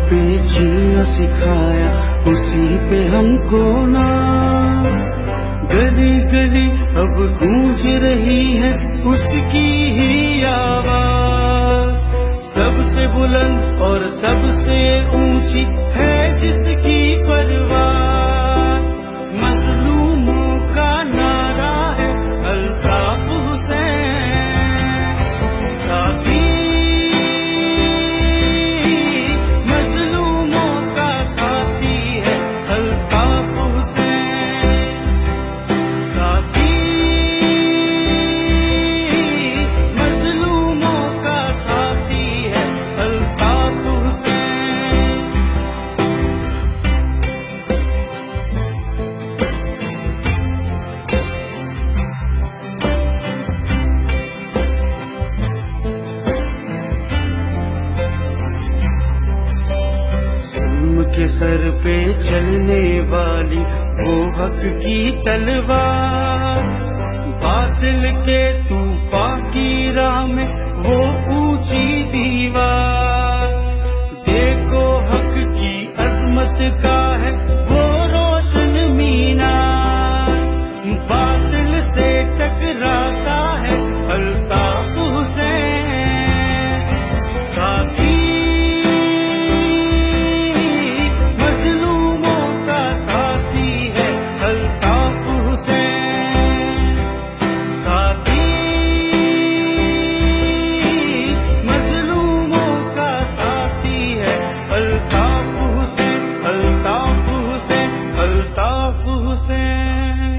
پہ جینا سکھایا اسی پہ ہم کو نا، گلی گلی اب گونج رہی ہے اس کی ہی آواز، سب سے بلند اور سب سے اونچی ہے جس کی پرواز، مظلوموں کا نعرہ ہے الطاف حسین ساتھی، مظلوموں کا ساتھی ہے الطاف حسین ساتھی، مظلوموں کا ساتھی ہے الطاف حسین۔ ظلم کے سر پہ چلنے والی وہ حق کی تلوار، باطل کے طوفان کی راہ میں وہ اونچی دیوار، دیکھو حق کی عظمت کا ہے وہ روشن مینار، باطل سے ٹکراتا ہے الطاف حسین ساتھی، مظلوموں کا ساتھی ہے الطاف حسین ساتھی، مظلوموں کا ساتھی ہے الطاف حسین، الطاف حسین، الطاف حسین۔